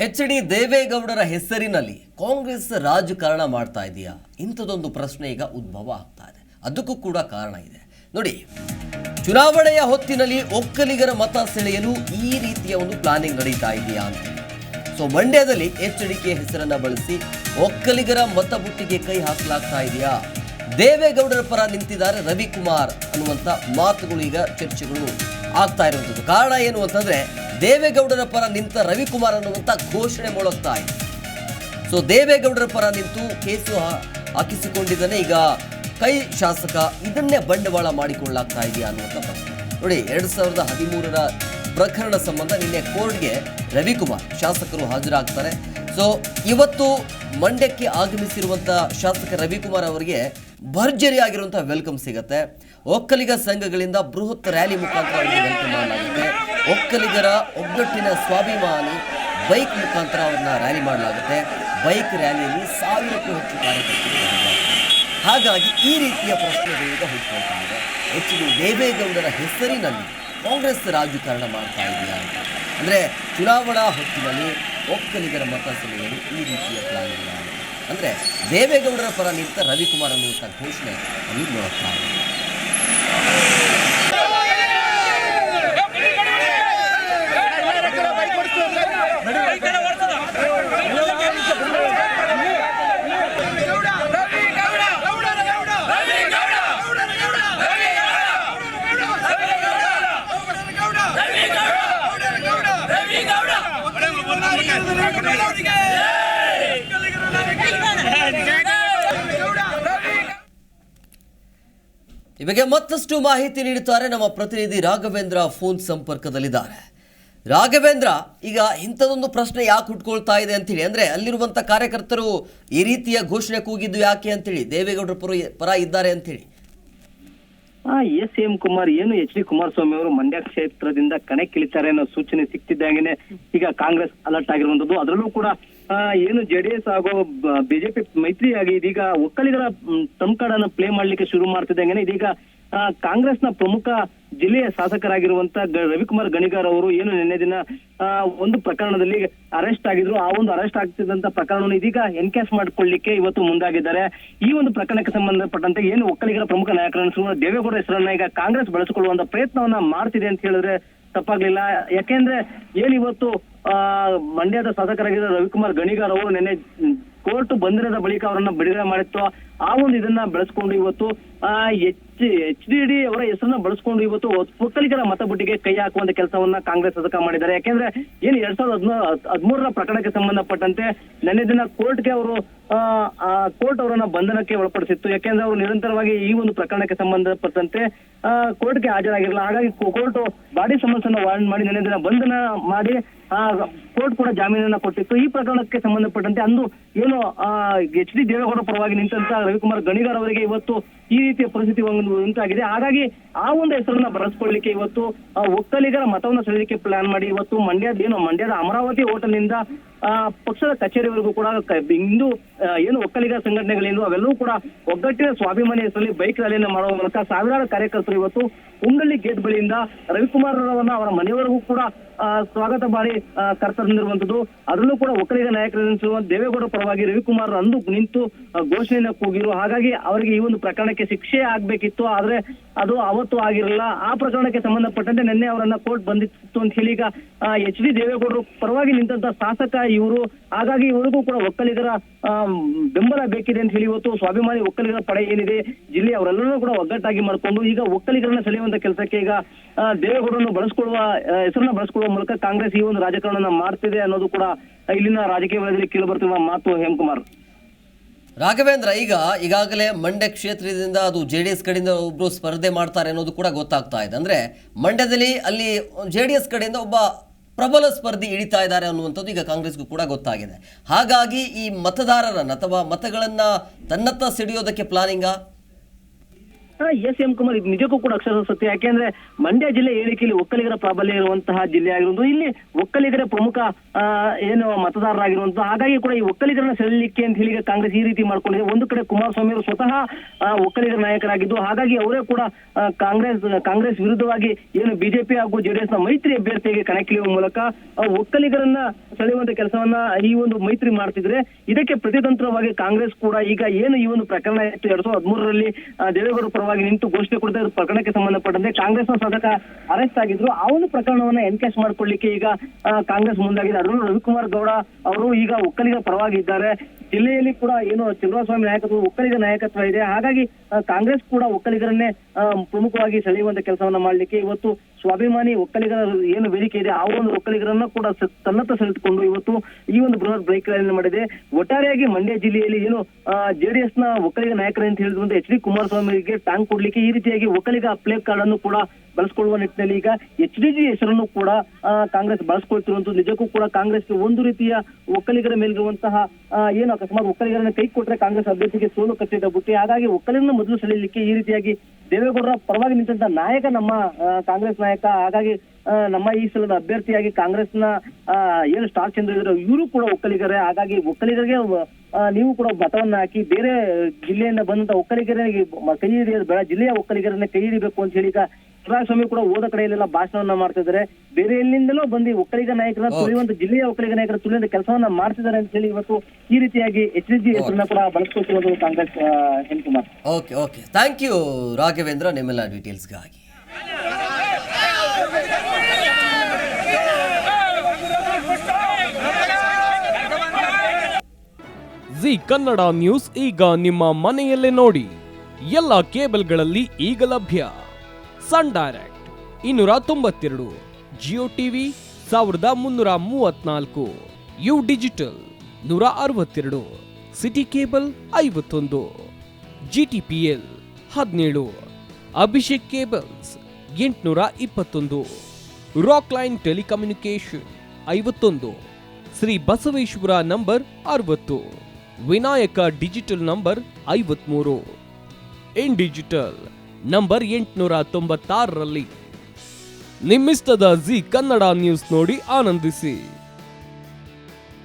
H D ದೇವೇಗೌಡರ ಹೆಸರಿನಲ್ಲಿ ಕಾಂಗ್ರೆಸ್ ರಾಜಕಾರಣ ಮಾಡ್ತಾ ಇದೆಯಾ? ಇಂಥದ್ದೊಂದು ಪ್ರಶ್ನೆ ಈಗ ಉದ್ಭವ ಆಗ್ತಾ ಇದೆ. ಅದಕ್ಕೂ ಕೂಡ ಕಾರಣ ಇದೆ ನೋಡಿ. ಚುನಾವಣೆಯ ಹೊತ್ತಿನಲ್ಲಿ ಒಕ್ಕಲಿಗರ ಮತ ಸೆಳೆಯಲು ಈ ರೀತಿಯ ಒಂದು ಪ್ಲಾನಿಂಗ್ ನಡೀತಾ ಇದೆಯಾ ಅಂತ. ಸೊ ಮಂಡ್ಯದಲ್ಲಿ ಎಚ್ ಡಿ ಕೆ ಹೆಸರನ್ನ ಬಳಸಿ ಒಕ್ಕಲಿಗರ ಮತಬುಟ್ಟಿಗೆ ಕೈ ಹಾಕಲಾಗ್ತಾ ಇದೆಯಾ? ದೇವೇಗೌಡರ ಪರ ನಿಂತಿದ್ದಾರೆ ರವಿಕುಮಾರ್ ಅನ್ನುವಂಥ ಮಾತುಗಳು ಈಗ ಚರ್ಚೆಗಳು ಆಗ್ತಾ ಇರುವಂಥದ್ದು. ಕಾರಣ ಏನು ಅಂತಂದ್ರೆ ದೇವೇಗೌಡರ ಪರ ನಿಂತ ರವಿಕುಮಾರ್ ಅನ್ನುವಂಥ ಘೋಷಣೆ ಮೊಳಗ್ತಾ ಇದೆ. ಸೊ ದೇವೇಗೌಡರ ಪರ ನಿಂತು ಕೇಸು ಹಾಕಿಸಿಕೊಂಡಿದ್ದಾನೆ ಈಗ ಕೈ ಶಾಸಕ. ಇದನ್ನೇ ಬಂಡವಾಳ ಮಾಡಿಕೊಳ್ಳಲಾಗ್ತಾ ಇದೆಯಾ ಅನ್ನುವಂಥ ಪ್ರಶ್ನೆ ನೋಡಿ. 2013ರ ಪ್ರಕರಣ ಸಂಬಂಧ ನಿನ್ನೆ ಕೋರ್ಟ್ಗೆ ರವಿಕುಮಾರ್ ಶಾಸಕರು ಹಾಜರಾಗ್ತಾರೆ. ಸೊ ಇವತ್ತು ಮಂಡ್ಯಕ್ಕೆ ಆಗಮಿಸಿರುವಂಥ ಶಾಸಕ ರವಿಕುಮಾರ್ ಅವರಿಗೆ ಭರ್ಜರಿ ಆಗಿರುವಂಥ ವೆಲ್ಕಮ್ ಸಿಗುತ್ತೆ. ಒಕ್ಕಲಿಗ ಸಂಘಗಳಿಂದ ಬೃಹತ್ ರ್ಯಾಲಿ ಮುಖಾಂತರ ಅವರಿಗೆ ವೆಲ್ಕಮ್ ಮಾಡಲಾಗುತ್ತೆ. ಒಕ್ಕಲಿಗರ ಒಗ್ಗಟ್ಟಿನ ಸ್ವಾಭಿಮಾನಿ ಬೈಕ್ ಮುಖಾಂತರ ಅವ್ರನ್ನ ರ್ಯಾಲಿ ಮಾಡಲಾಗುತ್ತೆ. ಬೈಕ್ ರ್ಯಾಲಿಯಲ್ಲಿ 1000ಕ್ಕೂ ಹೆಚ್ಚು ಕಾರ್ಯಕರ್ತರು. ಹಾಗಾಗಿ ಈ ರೀತಿಯ ಪ್ರಶ್ನೆಗಳು ಈಗ ಹುಟ್ಟುಕೊಳ್ತಾ ಇದೆ. ಎಚ್ ಡಿ ದೇವೇಗೌಡರ ಹೆಸರಿನಲ್ಲಿ ಕಾಂಗ್ರೆಸ್ ರಾಜಕಾರಣ ಮಾಡ್ತಾ ಇದೆಯಾ ಅಂತ. ಅಂದರೆ ಚುನಾವಣಾ ಹೊತ್ತಿನಲ್ಲಿ ಒಕ್ಕಲಿಗರ ಮತ ಸೆಳೆಯಲು ಈ ರೀತಿಯ ಪ್ಲಾನ್ ಇಲ್ಲ. ಅಂದರೆ ದೇವೇಗೌಡರ ಪರ ನಿಂತ ರವಿಕುಮಾರ್ ಅನ್ನುವಂಥ ಘೋಷಣೆ ಅಲ್ಲಿ ನೋಡ್ತಾ ಇದೆ. ಈ ಬಗ್ಗೆ ಮತ್ತಷ್ಟು ಮಾಹಿತಿ ನೀಡುತ್ತಾರೆ ನಮ್ಮ ಪ್ರತಿನಿಧಿ ರಾಘವೇಂದ್ರ. ಫೋನ್ ಸಂಪರ್ಕದಲ್ಲಿದ್ದಾರೆ. ರಾಘವೇಂದ್ರ, ಈಗ ಇಂಥದೊಂದು ಪ್ರಶ್ನೆ ಯಾಕೆ ಹುಟ್ಕೊಳ್ತಾ ಇದೆ ಅಂತೇಳಿ, ಅಂದ್ರೆ ಅಲ್ಲಿರುವಂತ ಕಾರ್ಯಕರ್ತರು ಈ ರೀತಿಯ ಘೋಷಣೆ ಕೂಗಿದ್ದು ಯಾಕೆ ಅಂತೇಳಿ, ದೇವೇಗೌಡರ ಪರ ಇದ್ದಾರೆ ಅಂತೇಳಿ. ಎಂ ಕುಮಾರ್ ಏನು ಎಚ್ ಡಿ ಕುಮಾರಸ್ವಾಮಿ ಅವರು ಮಂಡ್ಯ ಕ್ಷೇತ್ರದಿಂದ ಕಣಕ್ಕಿಳಿತಾರೆ ಅನ್ನೋ ಸೂಚನೆ ಸಿಕ್ತಿದ್ದಂಗೆನೆ ಈಗ ಕಾಂಗ್ರೆಸ್ ಅಲರ್ಟ್ ಆಗಿರುವಂತದ್ದು. ಅದರಲ್ಲೂ ಕೂಡ ಏನು ಜೆಡಿಎಸ್ ಹಾಗೂ ಬಿಜೆಪಿ ಮೈತ್ರಿಯಾಗಿ ಇದೀಗ ಒಕ್ಕಲಿಗರ ಟ್ರಂಪ್ ಕಾರ್ಡ್ ಅನ್ನ ಪ್ಲೇ ಮಾಡ್ಲಿಕ್ಕೆ ಶುರು ಮಾಡ್ತಿದ್ದಂಗೆನೆ ಇದೀಗ ಕಾಂಗ್ರೆಸ್ನ ಪ್ರಮುಖ ಜಿಲ್ಲೆಯ ಶಾಸಕರಾಗಿರುವಂತ ರವಿಕುಮಾರ್ ಗಣಿಗಾರ್ ಅವರು ಏನು ನಿನ್ನೆ ದಿನ ಒಂದು ಪ್ರಕರಣದಲ್ಲಿ ಅರೆಸ್ಟ್ ಆಗಿದ್ರು. ಆ ಒಂದು ಅರೆಸ್ಟ್ ಆಗ್ತಿದ್ದಂತ ಪ್ರಕರಣವನ್ನು ಇದೀಗ ಎನ್ಕ್ಯಾಶ್ ಮಾಡ್ಕೊಳ್ಳಿಕ್ಕೆ ಇವತ್ತು ಮುಂದಾಗಿದ್ದಾರೆ. ಈ ಒಂದು ಪ್ರಕರಣಕ್ಕೆ ಸಂಬಂಧಪಟ್ಟಂತೆ ಏನು ಒಕ್ಕಲಿಗರ ಪ್ರಮುಖ ನಾಯಕರನ್ನು ದೇವೇಗೌಡ ಹೆಸರನ್ನ ಈಗ ಕಾಂಗ್ರೆಸ್ ಬಳಸಿಕೊಳ್ಳುವಂತ ಪ್ರಯತ್ನವನ್ನ ಮಾಡ್ತಿದೆ ಅಂತ ಹೇಳಿದ್ರೆ ತಪ್ಪಾಗ್ಲಿಲ್ಲ. ಯಾಕೆಂದ್ರೆ ಏನಿವತ್ತು ಮಂಡ್ಯದ ಶಾಸಕರಾಗಿದ್ದ ರವಿಕುಮಾರ್ ಗಣಿಗಾರ್ ಅವರು ನಿನ್ನೆ ಕೋರ್ಟ್ ಬಂಧನದ ಬಳಿಕ ಅವರನ್ನ ಬಿಡುಗಡೆ ಮಾಡಿತ್ತು. ಆ ಒಂದು ಇದನ್ನ ಬೆಳೆಸ್ಕೊಂಡು ಇವತ್ತು ಎಚ್ ಡಿ ಅವರ ಹೆಸರನ್ನ ಬಳಸ್ಕೊಂಡು ಇವತ್ತು ಒಕ್ಕಲಿಗರ ಮತಬುಟ್ಟಿಗೆ ಕೈ ಹಾಕುವಂತ ಕೆಲಸವನ್ನ ಕಾಂಗ್ರೆಸ್ ಶಾಸಕ ಮಾಡಿದ್ದಾರೆ. ಯಾಕೆಂದ್ರೆ ಏನು 2013ರ ಪ್ರಕರಣಕ್ಕೆ ಸಂಬಂಧಪಟ್ಟಂತೆ ನಿನ್ನೆ ದಿನ ಕೋರ್ಟ್ಗೆ ಅವರು ಕೋರ್ಟ್ ಅವರನ್ನ ಬಂಧನಕ್ಕೆ ಒಳಪಡಿಸಿತ್ತು. ಯಾಕೆಂದ್ರೆ ಅವರು ನಿರಂತರವಾಗಿ ಈ ಒಂದು ಪ್ರಕರಣಕ್ಕೆ ಸಂಬಂಧಪಟ್ಟಂತೆ ಕೋರ್ಟ್ಗೆ ಹಾಜರಾಗಿರಲಿಲ್ಲ. ಹಾಗಾಗಿ ಕೋರ್ಟ್ ಬಾಡಿ ಸಮನ್ಸನ್ನ ವಾರೆಂಟ್ ಮಾಡಿ ನಿನ್ನೆ ದಿನ ಬಂಧನ ಮಾಡಿ ಕೋರ್ಟ್ ಕೂಡ ಜಾಮೀನನ್ನ ಕೊಟ್ಟಿತ್ತು. ಈ ಪ್ರಕರಣಕ್ಕೆ ಸಂಬಂಧಪಟ್ಟಂತೆ ಅಂದು ಏನು ಎಚ್ ಡಿ ದೇವೇಗೌಡ ಪರವಾಗಿ ನಿಂತಂತ ರವಿಕುಮಾರ್ ಗಣಿಗಾರ್ ಅವರಿಗೆ ಇವತ್ತು ಈ ರೀತಿಯ ಪರಿಸ್ಥಿತಿ ಉಂಟಾಗಿದೆ. ಹಾಗಾಗಿ ಆ ಒಂದು ಹೆಸರನ್ನ ಬಳಸ್ಕೊಳ್ಳಿಕ್ಕೆ ಇವತ್ತು ಒಕ್ಕಲಿಗರ ಮತವನ್ನ ಸೆಳೆಯಲಿಕ್ಕೆ ಪ್ಲಾನ್ ಮಾಡಿ ಇವತ್ತು ಮಂಡ್ಯದ ಅಮರಾವತಿ ಹೋಟೆಲ್ ನಿಂದ ಪಕ್ಷದ ಕಚೇರಿವರೆಗೂ ಕೂಡ ಇಂದು ಏನು ಒಕ್ಕಲಿಗ ಸಂಘಟನೆಗಳಿಂದ ಅವೆಲ್ಲವೂ ಕೂಡ ಒಗ್ಗಟ್ಟಿನ ಸ್ವಾಭಿಮಾನಿ ಹೆಸರಲ್ಲಿ ಬೈಕ್ ರ್ಯಾಲಿಯನ್ನು ಮಾಡುವ ಮೂಲಕ ಸಾವಿರಾರು ಕಾರ್ಯಕರ್ತರು ಇವತ್ತು ಉಂಡಳ್ಳಿ ಗೇಟ್ ಬಳಿಯಿಂದ ರವಿಕುಮಾರ್ ಅವರನ್ನ ಅವರ ಮನೆಯವರೆಗೂ ಕೂಡ ಸ್ವಾಗತ ಮಾಡಿ ಕರ್ತಂದಿರುವಂತದ್ದು. ಅದರಲ್ಲೂ ಕೂಡ ಒಕ್ಕಲಿಗ ನಾಯಕರೆನಿಸುವ ದೇವೇಗೌಡ ಪರವಾಗಿ ರವಿಕುಮಾರ್ ಅಂದು ನಿಂತು ಘೋಷಣೆಯನ್ನ ಕೂಗಿರು. ಹಾಗಾಗಿ ಅವರಿಗೆ ಈ ಒಂದು ಪ್ರಕರಣಕ್ಕೆ ಶಿಕ್ಷೆ ಆಗ್ಬೇಕಿತ್ತು, ಆದ್ರೆ ಅದು ಅವತ್ತು ಆಗಿರಲಿಲ್ಲ. ಆ ಪ್ರಕರಣಕ್ಕೆ ಸಂಬಂಧಪಟ್ಟಂತೆ ನಿನ್ನೆ ಅವರನ್ನ ಕೋರ್ಟ್ ಬಂದಿತ್ತು ಅಂತ ಹೇಳಿ ಈಗ ಎಚ್ ಡಿ ದೇವೇಗೌಡರು ಪರವಾಗಿ ನಿಂತ ಶಾಸಕ ಇವರು. ಹಾಗಾಗಿ ಇವರಿಗೂ ಕೂಡ ಒಕ್ಕಲಿಗರ ಬೆಂಬಲ ಬೇಕಿದೆ ಅಂತ ಹೇಳಿ ಇವತ್ತು ಸ್ವಾಭಿಮಾನಿ ಒಕ್ಕಲಿಗರ ಪಡೆ ಏನಿದೆ ಜಿಲ್ಲೆ ಅವರೆಲ್ಲರೂ ಕೂಡ ಒಗ್ಗಟ್ಟಾಗಿ ಮಾಡಿಕೊಂಡು ಈಗ ಒಕ್ಕಲಿಗರನ್ನ ಸೆಳೆಯುವಂತ ಕೆಲಸಕ್ಕೆ ಈಗ ದೇವೇಗೌಡರನ್ನು ಹೆಸರನ್ನ ಬಳಸಿಕೊಳ್ಳುವ ಮೂಲಕ ಕಾಂಗ್ರೆಸ್ ಈ ಒಂದು ರಾಜಕಾರಣ ಮಾಡ್ತಿದೆ ಅನ್ನೋದು ಕೂಡ ಇಲ್ಲಿನ ರಾಜಕೀಯ ವಲಯದಲ್ಲಿ ಕೇಳಿ ಬರ್ತಿರುವ ಮಾತು. ಹೇಮಕುಮಾರ್. ರಾಘವೇಂದ್ರ, ಈಗಾಗಲೇ ಮಂಡ್ಯ ಕ್ಷೇತ್ರದಿಂದ ಅದು ಜೆಡಿಎಸ್ ಕಡೆಯಿಂದ ಒಬ್ರು ಸ್ಪರ್ಧೆ ಮಾಡ್ತಾರೆ ಅನ್ನೋದು ಕೂಡ ಗೊತ್ತಾಗ್ತಾ ಇದೆ. ಅಂದ್ರೆ ಮಂಡ್ಯದಲ್ಲಿ ಅಲ್ಲಿ ಜೆಡಿಎಸ್ ಕಡೆಯಿಂದ ಒಬ್ಬ ಪ್ರಬಲ ಸ್ಪರ್ಧಿ ಇಳಿತಾ ಇದ್ದಾರೆ ಅನ್ನುವಂಥದ್ದು ಈಗ ಕಾಂಗ್ರೆಸ್ಗೂ ಕೂಡ ಗೊತ್ತಾಗಿದೆ. ಹಾಗಾಗಿ ಈ ಮತದಾರರನ್ನ ಅಥವಾ ಮತಗಳನ್ನ ತನ್ನತ್ತ ಸಿಡಿಯೋದಕ್ಕೆ ಪ್ಲಾನಿಂಗಾ? ಎಸ್ ಎಂ ಕುಮಾರ್ ಇದು ನಿಜಕ್ಕೂ ಕೂಡ ಅಕ್ಷರ ಸತ್ಯ. ಯಾಕೆಂದ್ರೆ ಮಂಡ್ಯ ಜಿಲ್ಲೆ ಹೇಳಿಕೆಯಲ್ಲಿ ಒಕ್ಕಲಿಗರ ಪ್ರಾಬಲ್ಯ ಇರುವಂತಹ ಜಿಲ್ಲೆ ಆಗಿರುವುದು, ಇಲ್ಲಿ ಒಕ್ಕಲಿಗರ ಪ್ರಮುಖ ಏನು ಮತದಾರರಾಗಿರುವಂತಹ, ಹಾಗಾಗಿ ಕೂಡ ಈ ಒಕ್ಕಲಿಗರನ್ನ ಸೆಳೆಯಲಿಕ್ಕೆ ಅಂತ ಹೇಳಿ ಕಾಂಗ್ರೆಸ್ ಈ ರೀತಿ ಮಾಡ್ಕೊಂಡಿದೆ. ಒಂದು ಕಡೆ ಕುಮಾರಸ್ವಾಮಿ ಅವರು ಸ್ವತಃ ಒಕ್ಕಲಿಗರ ನಾಯಕರಾಗಿದ್ದು, ಹಾಗಾಗಿ ಅವರೇ ಕೂಡ ಕಾಂಗ್ರೆಸ್ ವಿರುದ್ಧವಾಗಿ ಏನು ಬಿಜೆಪಿ ಹಾಗೂ ಜೆಡಿಎಸ್ ನ ಮೈತ್ರಿ ಅಭ್ಯರ್ಥಿಗೆ ಕಣಕ್ಕಿಳಿಯುವ ಮೂಲಕ ಒಕ್ಕಲಿಗರನ್ನ ಸೆಳೆಯುವಂತ ಕೆಲಸವನ್ನ ಈ ಒಂದು ಮೈತ್ರಿ ಮಾಡ್ತಿದ್ರೆ, ಇದಕ್ಕೆ ಪ್ರತಿತಂತ್ರವಾಗಿ ಕಾಂಗ್ರೆಸ್ ಕೂಡ ಈಗ ಏನು ಈ ಒಂದು ಪ್ರಕರಣ ಇತ್ತು 2013ರಲ್ಲಿ ದೇವೇಗೌಡರ ಪರವಾಗಿ ನಿಂತು ಘೋಷಣೆ ಕೊಡ್ತಾ ಇರೋ ಪ್ರಕರಣಕ್ಕೆ ಸಂಬಂಧಪಟ್ಟಂತೆ ಕಾಂಗ್ರೆಸ್ನ ಶಾಸಕ ಅರೆಸ್ಟ್ ಆಗಿದ್ರು. ಆ ಒಂದು ಪ್ರಕರಣವನ್ನ ಎನ್ಕ್ಯಾಶ್ ಮಾಡ್ಕೊಳ್ಳಿಕ್ಕೆ ಈಗ ಕಾಂಗ್ರೆಸ್ ಮುಂದಾಗಿದೆ. ಅದರಲ್ಲೂ ರವಿಕುಮಾರ್ ಗೌಡ ಅವರು ಈಗ ಒಕ್ಕಲಿಗರ ಪರವಾಗಿ ಇದ್ದಾರೆ. ಜಿಲ್ಲೆಯಲ್ಲಿ ಕೂಡ ಏನು ಚಂದ್ರಸ್ವಾಮಿ ನಾಯಕತ್ವ ಒಕ್ಕಲಿಗ ನಾಯಕತ್ವ ಇದೆ. ಹಾಗಾಗಿ ಕಾಂಗ್ರೆಸ್ ಕೂಡ ಒಕ್ಕಲಿಗರನ್ನೇ ಪ್ರಮುಖವಾಗಿ ಸೆಳೆಯುವಂತ ಕೆಲಸವನ್ನ ಮಾಡ್ಲಿಕ್ಕೆ ಇವತ್ತು ಸ್ವಾಭಿಮಾನಿ ಒಕ್ಕಲಿಗರ ಏನು ವೇದಿಕೆ ಇದೆ ಆ ಒಂದು ಒಕ್ಕಲಿಗರನ್ನ ಕೂಡ ತನ್ನತ್ತ ಸೆಳೆದುಕೊಂಡು ಇವತ್ತು ಈ ಒಂದು ಬೃಹತ್ ಬ್ರೇಕ್ ರ್ಯಾಲಿ ಮಾಡಿದೆ. ಒಟ್ಟಾರೆಯಾಗಿ ಮಂಡ್ಯ ಜಿಲ್ಲೆಯಲ್ಲಿ ಏನು ಜೆಡಿಎಸ್ ನ ಒಕ್ಕಲಿಗ ನಾಯಕರು ಅಂತ ಹೇಳಿದ್ರು ಎಚ್ ಡಿ ಕುಮಾರಸ್ವಾಮಿಗೆ ಟಾಂಗ್ ಕೊಡ್ಲಿಕ್ಕೆ ಈ ರೀತಿಯಾಗಿ ಒಕ್ಕಲಿಗ ಪ್ಲೇ ಕಾರ್ಡ್ ಅನ್ನು ಕೂಡ ಬಳಸ್ಕೊಳ್ಳುವ ನಿಟ್ಟಿನಲ್ಲಿ ಈಗ HDG ಹೆಸರನ್ನು ಕೂಡ ಕಾಂಗ್ರೆಸ್ ಬಳಸ್ಕೊಳ್ತಿರುವಂತದ್ದು ನಿಜಕ್ಕೂ ಕೂಡ ಕಾಂಗ್ರೆಸ್ಗೆ ಒಂದು ರೀತಿಯ ಒಕ್ಕಲಿಗರ ಮೇಲಿರುವಂತಹ ಏನು ಅಕಸ್ಮಾತ್ ಒಕ್ಕಲಿಗರನ್ನ ಕೈ ಕೊಟ್ರೆ ಕಾಂಗ್ರೆಸ್ ಅಭ್ಯರ್ಥಿಗೆ ಸೋಲು ಕಟ್ಟಿದ ಬುಟ್ಟಿ. ಹಾಗಾಗಿ ಒಕ್ಕಲಿಗರನ್ನ ಮೊದಲು ಸೆಳೆಯಲಿಕ್ಕೆ ಈ ರೀತಿಯಾಗಿ ದೇವೇಗೌಡರ ಪರವಾಗಿ ನಿಂತ ನಾಯಕ ನಮ್ಮ ಕಾಂಗ್ರೆಸ್ ನಾಯಕ, ಹಾಗಾಗಿ ನಮ್ಮ ಈ ಸಲದ ಅಭ್ಯರ್ಥಿಯಾಗಿ ಕಾಂಗ್ರೆಸ್ನ ಏನು ಸ್ಟಾರ್ ಚಂದ್ರ ಇದ್ರು ಇವರು ಕೂಡ ಒಕ್ಕಲಿಗರೇ. ಹಾಗಾಗಿ ಒಕ್ಕಲಿಗರಿಗೆ ನೀವು ಕೂಡ ಮತವನ್ನ ಹಾಕಿ ಬೇರೆ ಜಿಲ್ಲೆಯಿಂದ ಬಂದಂತ ಒಕ್ಕಲಿಗರಿಗೆ ಕೈ ಹಿಡಿಯೋದು ಬೇಡ, ಜಿಲ್ಲೆಯ ಒಕ್ಕಲಿಗರನ್ನ ಕೈ ಹಿಡಿಬೇಕು ಅಂತ ಹೇಳಿ ಈಗ ಶಿವರಾಜಸ್ವಾಮಿ ಕೂಡ ಹೋದ ಕಡೆಯಲ್ಲೆಲ್ಲ ಭಾಷಣವನ್ನ ಮಾಡ್ತಿದ್ದಾರೆ. ಬೇರೆ ಎಲ್ಲಿಂದಲೂ ಬಂದು ಒಕ್ಕಲಿಗ ನಾಯಕರ ತುಳಿಯುವಂತ ಜಿಲ್ಲೆಯ ಒಕ್ಕಲಿಗ ನಾಯಕರ ತುಳಿಯುವಂತ ಕೆಲಸವನ್ನ ಮಾಡ್ತಿದ್ದಾರೆ ಅಂತ ಹೇಳಿ ಇವತ್ತು ಈ ರೀತಿಯಾಗಿ HDG ಹೆಸರನ್ನ ಕೂಡ ಬಳಸ್ಕೊಳ್ತಿರೋದು Congress. Kumar, okay thank you Raghavendra ನಿಮ್ಮೆಲ್ಲ ಡೀಟೇಲ್ಸ್ಗಾಗಿ. ಜಿ ಕನ್ನಡ ನ್ಯೂಸ್ ಈಗ ನಿಮ್ಮ ಮನೆಯಲ್ಲೇ ನೋಡಿ. ಎಲ್ಲ ಕೇಬಲ್ಗಳಲ್ಲಿ ಈಗ ಲಭ್ಯ. Sun direct 292, Jio TV 1334, U digital 162, city cable 51, GTPL 17, Abhishek cables 821, rock line telecommunication 51, Shri Basaveshwara number 60, Vinayaka digital number 53, in digital number 896ರಲ್ಲಿ. ನಿಮ್ಮಿಸ್ತದ ಜಿ ಕನ್ನಡ ನ್ಯೂಸ್ ನೋಡಿ ಆನಂದಿಸಿ.